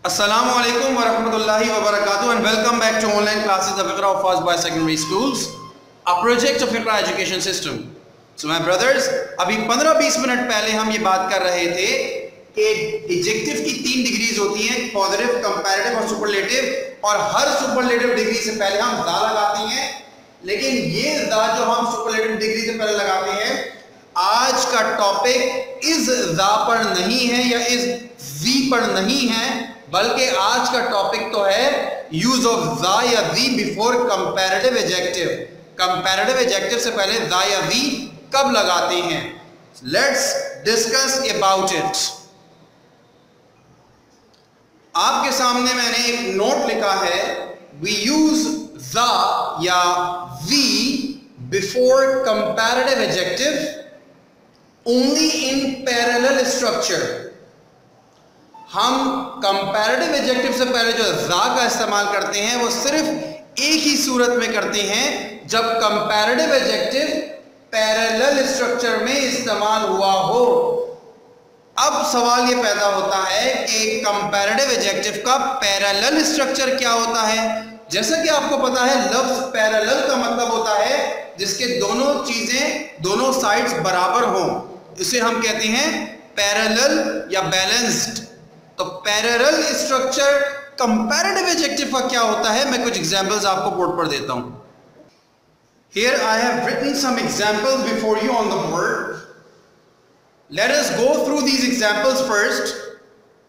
Assalamualaikum warahmatullahi wabarakatuh and welcome back to online classes of Iqra of Fast by Secondary Schools, a project of Iqra Education System. So my brothers, अभी 15-20 minute पहले हम ये बात कर रहे थे कि एडजेक्टिव की 3 डिग्रीज होती हैं, पॉजिटिव, कंपैरेटिव और सुपरलेटिव, और हर सुपरलेटिव डिग्री से पहले हम ज़ा लगाते हैं। लेकिन ये ज़ा जो हम सुपरलेटिव डिग्री से पहले लगाते हैं, आज का टॉपिक इस ज़ा पर नहीं है या इस ज़ी पर नहीं है, बल्कि आज का टॉपिक तो है यूज ऑफ ज़ा या the before comparative adjective. Comparative adjective से पहले ज़ा या ज़ी कब लगाते हैं। Let's discuss about it. आपके सामने मैंने एक नोट लिखा है, वी यूज ज़ा या the before comparative adjective only in parallel structure. हम कंपैरेटिव एडजेक्टिव से पहले जो ज़ा का इस्तेमाल करते हैं वो सिर्फ एक ही सूरत में करते हैं जब कंपैरेटिव एडजेक्टिव पैरेलल स्ट्रक्चर में इस्तेमाल हुआ हो। अब सवाल ये पैदा होता है कि कंपैरेटिव एडजेक्टिव का पैरेलल स्ट्रक्चर क्या होता है। जैसा कि आपको पता है, लफ्ज पैरेलल का मतलब होता है जिसके दोनों चीजें, दोनों साइड्स बराबर हों, इसे हम कहते हैं पैरेलल या बैलेंस्ड। तो पैरेलल स्ट्रक्चर कंपैरेटिव एडजेक्टिव का क्या होता है, मैं कुछ एग्जांपल्स आपको बोर्ड पर देता हूं। Here I have written some examples before you on the board. Let us go through these examples first.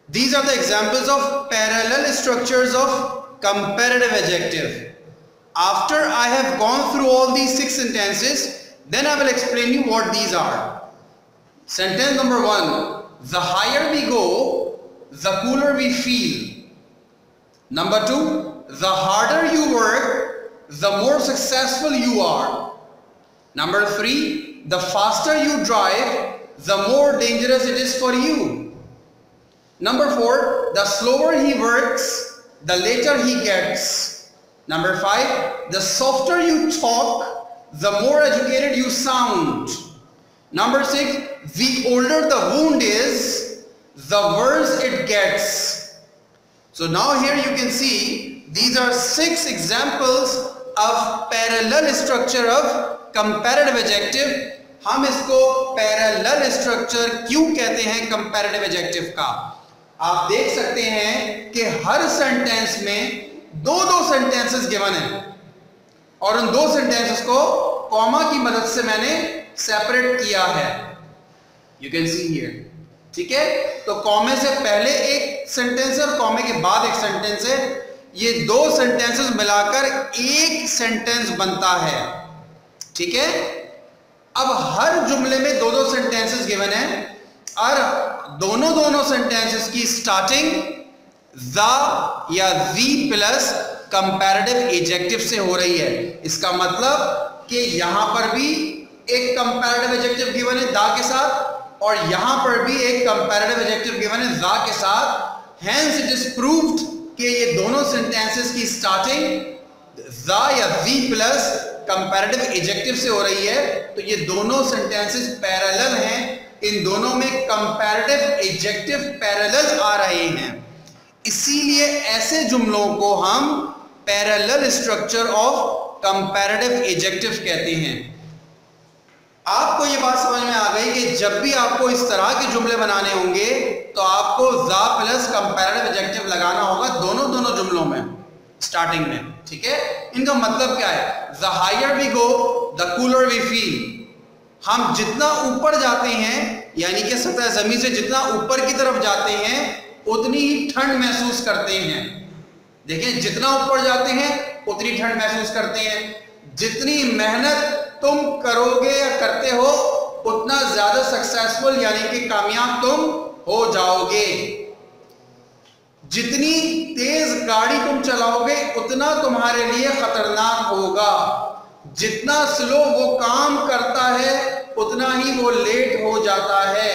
These are the examples of parallel structures of comparative adjective. After I have gone through all these 6 sentences, then I will explain you what these are. Sentence number 1. The higher we go, the cooler we feel. Number 2. The harder you work, the more successful you are. Number 3. The faster you drive, the more dangerous it is for you. Number 4. The slower he works, the later he gets. Number 5. The softer you talk, the more educated you sound. Number 6. The older the wound is, the worse it gets. So now here you can see these are 6 examples of parallel structure of comparative adjective. हम इसको parallel structure क्यों कहते हैं comparative adjective का। आप देख सकते हैं कि हर सेंटेंस में दो सेंटेंसेस गिवन है और उन 2 सेंटेंसेस को कॉमा की मदद से मैंने सेपरेट किया है। यू कैन सी हियर, ठीक है। तो कॉमे से पहले एक सेंटेंस है और कॉमे के बाद एक सेंटेंस है। ये 2 सेंटेंसेस मिलाकर एक सेंटेंस बनता है, ठीक है। अब हर जुमले में 2 सेंटेंसेस गिवन है और दोनों सेंटेंसेस की स्टार्टिंग ज़ा या ज़ी प्लस कंपैरेटिव एडजेक्टिव से हो रही है। इसका मतलब कि यहां पर भी एक कंपैरेटिव एडजेक्टिव गिवन है दा के साथ और यहां पर भी एक कंपैरेटिव एडजेक्टिव गिवन है ज़ा के साथ। हेंस इट इज प्रूव्ड कि ये दोनों सेंटेंसेस की स्टार्टिंग ज़ा या ज़ी प्लस कंपैरेटिव एडजेक्टिव से हो रही है। तो ये दोनों सेंटेंसेस पैरेलल हैं, इन दोनों में कंपैरेटिव एडजेक्टिव पैरेलल आ रहे हैं, इसीलिए ऐसे जुमलों को हम parallel structure of comparative adjective कहते हैं। आपको ये बात समझ में आ गई कि जब भी आपको इस तरह के जुमले बनाने होंगे तो आपको ज़ा प्लस कंपैरेटिव एडजेक्टिव लगाना होगा दोनों जुमलों में स्टार्टिंग में, ठीक है। इनका मतलब क्या है, the higher we go the cooler we feel. हम जितना ऊपर जाते हैं, यानी कि सतह जमीन से जितना ऊपर की तरफ जाते हैं उतनी ही ठंड महसूस करते हैं। देखिए, जितना ऊपर जाते हैं उतनी ठंड महसूस करते हैं। जितनी मेहनत तुम करोगे या करते हो उतना ज्यादा सक्सेसफुल यानी कि कामयाब तुम हो जाओगे। जितनी तेज गाड़ी तुम चलाओगे उतना तुम्हारे लिए खतरनाक होगा। जितना स्लो वो काम करता है उतना ही वो लेट हो जाता है।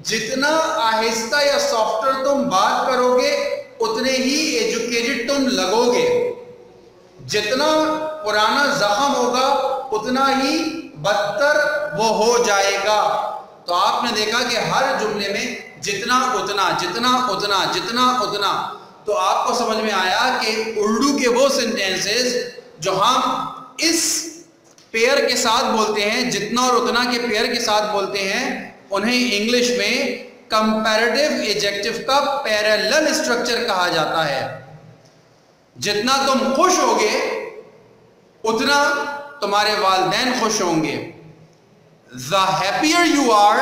जितना आहिस्ता या सॉफ्टवेयर तुम बात करोगे उतने ही एजुकेटेड तुम लगोगे। जितना पुराना जख्म होगा उतना ही बदतर वो हो जाएगा। तो आपने देखा कि हर जुमले में जितना उतना जितना उतना जितना उतना, तो आपको समझ में आया कि उर्दू के वो सेंटेंसेस जो हम इस पेयर के साथ बोलते हैं, जितना और उतना के पेयर के साथ बोलते हैं, उन्हें इंग्लिश में कंपैरेटिव एडजेक्टिव का पैरेलल स्ट्रक्चर कहा जाता है। जितना तुम खुश होगे उतना तुम्हारे वालिदैन खुश होंगे। The happier you are,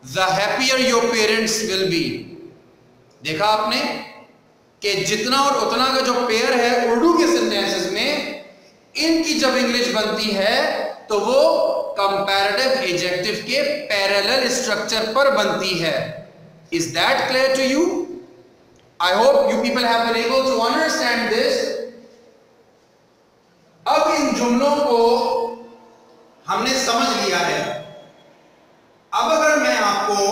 the happier your parents will be। देखा आपने कि जितना और उतना का जो पेयर है उर्दू के सेंटेंसेस में, इनकी जब इंग्लिश बनती है तो वो कंपैरेटिव एडजेक्टिव के पैरेलल स्ट्रक्चर पर बनती है। Is that clear to you? I hope you people have been able to understand this। अब इन जुमलों को हमने समझ लिया है। अब अगर मैं आपको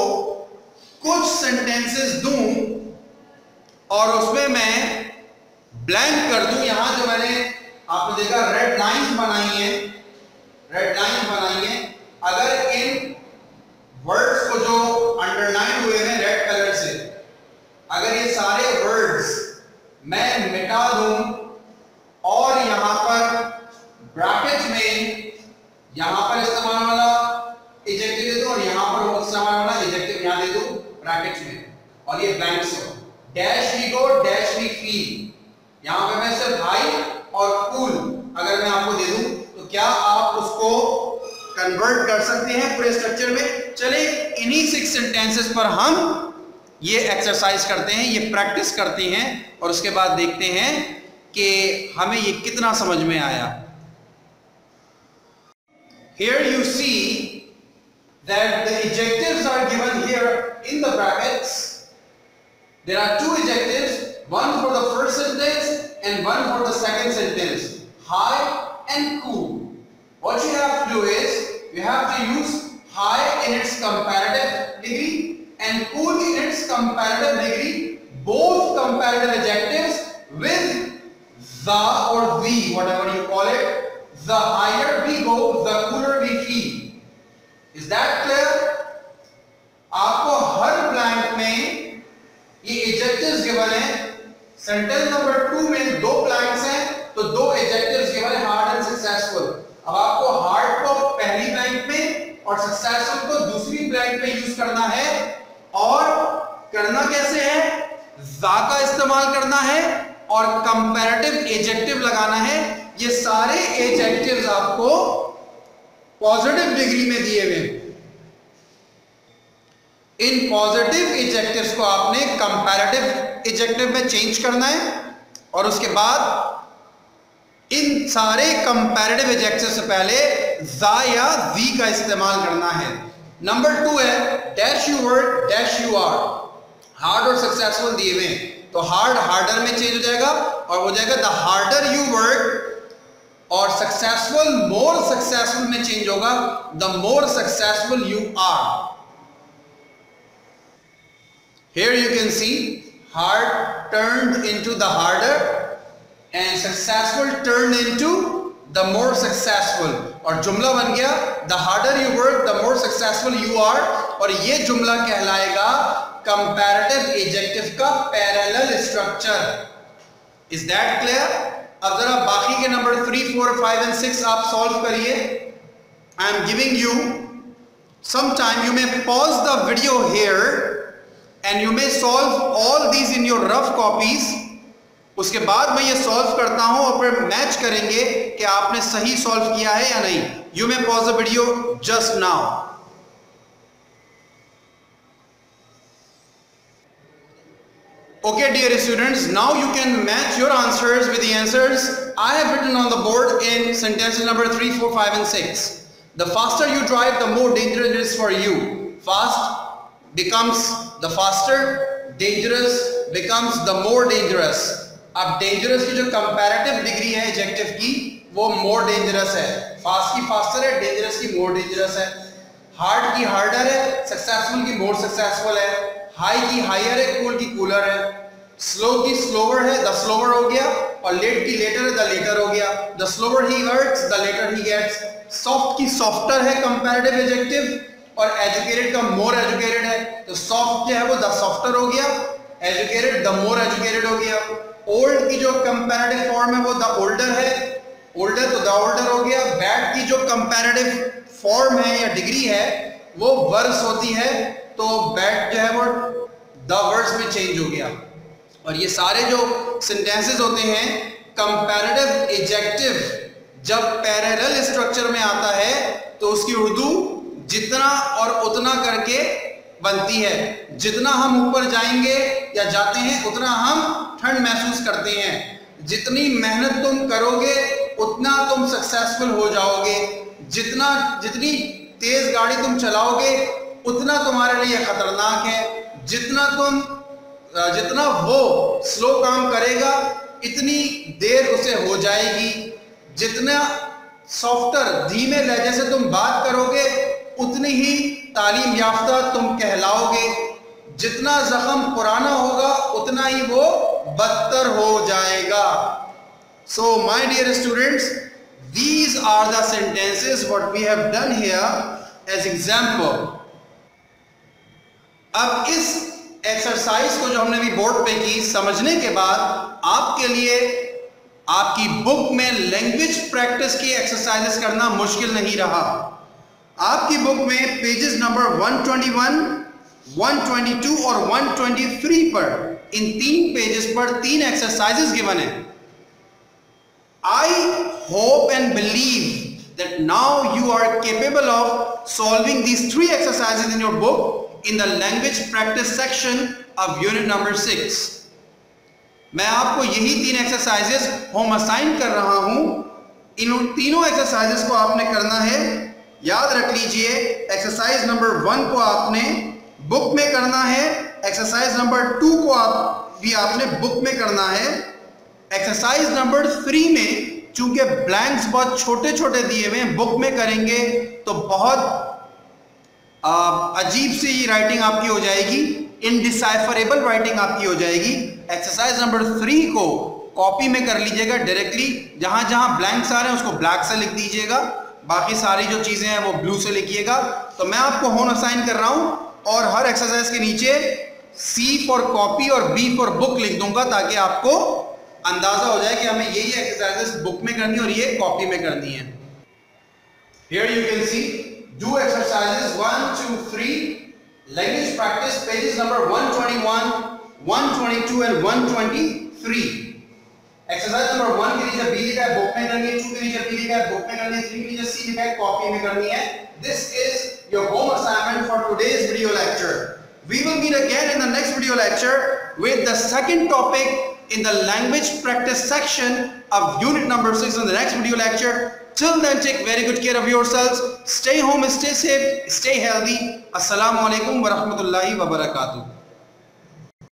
कुछ सेंटेंसेस दूं और उसमें मैं ब्लैंक कर दूं, यहां जो मैंने आपने देखा रेड लाइंस बनाई है, रेड लाइंस बनाई है, अगर इन वर्ड्स को जो अंडरलाइन हुए हैं रेड कलर से, अगर ये सारे वर्ड्स मैं मिटा दूं और यहां पर ब्रैकेट में यहां पर इस्तेमाल वाला एडजेक्टिव दे दो और यहां पर वो इस्तेमाल वाला एडजेक्टिव यहां दे दो ब्रैकेट में, और ये ब्लैंक से हो, dash we go dash we feel, यहां पे मैं सिर्फ हाई और कूल अगर मैं आपको दे दूं तो क्या आप उसको कन्वर्ट कर सकते हैं पूरे स्ट्रक्चर में? चलिए इन्हीं 6 सेंटेंसेस पर हम ये एक्सरसाइज करते हैं, ये प्रैक्टिस करते हैं और उसके बाद देखते हैं कि हमें ये कितना समझ में आया। Here you see that the adjectives are given here in the brackets. There are 2 adjectives, one for the first sentence and one for the second sentence, high and cool. What you have to do is you have to use high in its comparative degree and cool in its comparative degree, both comparative adjectives with the or the, whatever you call it. The higher we go, the cooler we feel. Is that clear? आपको हर blank में ये adjectives given है। Sentence number 2 में 2 blanks हैं तो 2 adjectives given है, hard and successful. अब आपको हार्ड को पहली ब्लैंक में और सक्सेसफुल को दूसरी ब्लैंक में यूज करना है, और करना कैसे है? ज़ा का इस्तेमाल करना है और कंपैरेटिव एडजेक्टिव लगाना है। ये सारे एडजेक्टिव्स आपको पॉजिटिव डिग्री में दिए हुए, इन पॉजिटिव एडजेक्टिव्स को आपने कंपैरेटिव एडजेक्टिव में चेंज करना है और उसके बाद इन सारे कंपैरेटिव एडजेक्टिव से पहले ज़ा या ज़ी का इस्तेमाल करना है। नंबर 2 है dash you work dash you are, hard और सक्सेसफुल दिए हुए, तो हार्ड हार्डर में चेंज हो जाएगा और हो जाएगा द हार्डर यू वर्क, और सक्सेसफुल मोर सक्सेसफुल में चेंज होगा the more successful you are. Here you can see hard turned into the harder and successful turned into the more successful, और जुमला बन गया the harder you work the more successful you are, और ये जुमला कहलाएगा comparative adjective का parallel structure। Is that clear? अब जरा बाकी के नंबर 3, 4, 5 and 6 आप सॉल्व करिए। I am giving you some time. You may pause the video here and you may solve all these in your rough copies। उसके बाद मैं ये सॉल्व करता हूं और फिर मैच करेंगे कि आपने सही सॉल्व किया है या नहीं। You may pause the video just now। Okay dear students, now you can match your answers with the answers I have written on the board in sentences number 3, 4, 5 and 6. The faster you drive, the more dangerous it is for you. Fast becomes the faster, dangerous becomes the more dangerous। अब dangerous की जो comparative degree है adjective की वो more dangerous है, fast की faster है, dangerous की more dangerous है, hard की harder है, successful की more successful है, हाई की हायर है, कूल की कूलर है, स्लो की स्लोवर है, द स्लोवर हो गया, और लेट की लेटर है, द लेटर हो गया। The slower he works the later he gets. Soft की सॉफ्टर है कंपैरेटिव एडजेक्टिव, और एजुकेटेड का मोर एजुकेटेड है, तो सॉफ्ट जो है वो द सॉफ्टर हो गया, एजुकेटेड द मोर एजुकेटेड हो गया। ओल्ड की जो कंपैरेटिव फॉर्म है वो द ओल्डर है, ओल्डर तो द ओल्डर हो गया। बैड की जो कंपैरेटिव फॉर्म है या डिग्री है वो वर्स होती है, तो बैड जो है वो द वर्स में चेंज हो गया। और ये सारे जो सेंटेंसेस होते हैं कंपैरेटिव एडजेक्टिव जब पैरेलल स्ट्रक्चर में आता है तो उसकी उर्दू जितना और उतना करके बनती है। जितना हम ऊपर जाएंगे या जाते हैं उतना हम ठंड महसूस करते हैं। जितनी मेहनत तुम करोगे उतना तुम सक्सेसफुल हो जाओगे। जितनी तेज गाड़ी तुम चलाओगे उतना तुम्हारे लिए खतरनाक है। जितना वो स्लो काम करेगा इतनी देर उसे हो जाएगी। जितना सॉफ्टर धीमे लहजे से तुम बात करोगे उतनी ही तालीम याफ्ता तुम कहलाओगे। जितना जख्म पुराना होगा उतना ही वो बदतर हो जाएगा। So my dear students, these are the sentences what we have done here as example. अब इस एक्सरसाइज को जो हमने भी बोर्ड पे की समझने के बाद आपके लिए आपकी बुक में लैंग्वेज प्रैक्टिस की एक्सरसाइजेस करना मुश्किल नहीं रहा। आपकी बुक में पेजेस नंबर 121, 122 और 123 पर इन 3 पेजेस पर 3 एक्सरसाइजेस गिवन है। I hope and believe that now you are capable of solving these 3 exercises in your book in the language practice section of unit number 6. मैं आपको यही 3 एक्सरसाइजेस होम असाइन कर रहा हूं। इन तीनों एक्सरसाइजेस को आपने करना है। याद रख लीजिए, एक्सरसाइज नंबर 1 को आपने बुक में करना है, एक्सरसाइज नंबर 2 को आपने बुक में करना है। एक्सरसाइज नंबर 3 में चूंकि ब्लैंक्स बहुत छोटे छोटे दिए हुए हैं, बुक में करेंगे तो बहुत अजीब सी राइटिंग आपकी हो जाएगी, इनडिसाइफरेबल राइटिंग आपकी हो जाएगी। एक्सरसाइज नंबर 3 को कॉपी में कर लीजिएगा डायरेक्टली, जहां जहां ब्लैंक्स आ रहे हैं उसको ब्लैक से लिख दीजिएगा, बाकी सारी जो चीजें हैं वो ब्लू से लिखिएगा। तो मैं आपको होम असाइन कर रहा हूं और हर एक्सरसाइज के नीचे C फॉर कॉपी और B फॉर बुक लिख दूंगा ताकि आपको अंदाजा हो जाए कि हमें यही एक्सरसाइजेस बुक में करनी है और ये कॉपी में करनी है। Here you can see do exercises 1, 2, 3 language practice pages number 121, 122 and 123। Exercise number 1 के नीचे B लिखा है बुक में करनी है, 2 के नीचे B लिखा है बुक में करनी है, 3 के नीचे C लिखा है कॉपी में करनी है। This is your home assignment for today's video lecture. We will meet again in the next video lecture with the second topic in the language practice section of unit number 6 in the next video lecture. Till then, take very good care of yourselves. Stay home, stay safe, stay healthy. Assalamu alaikum wa rahmatullahi wa barakatuh.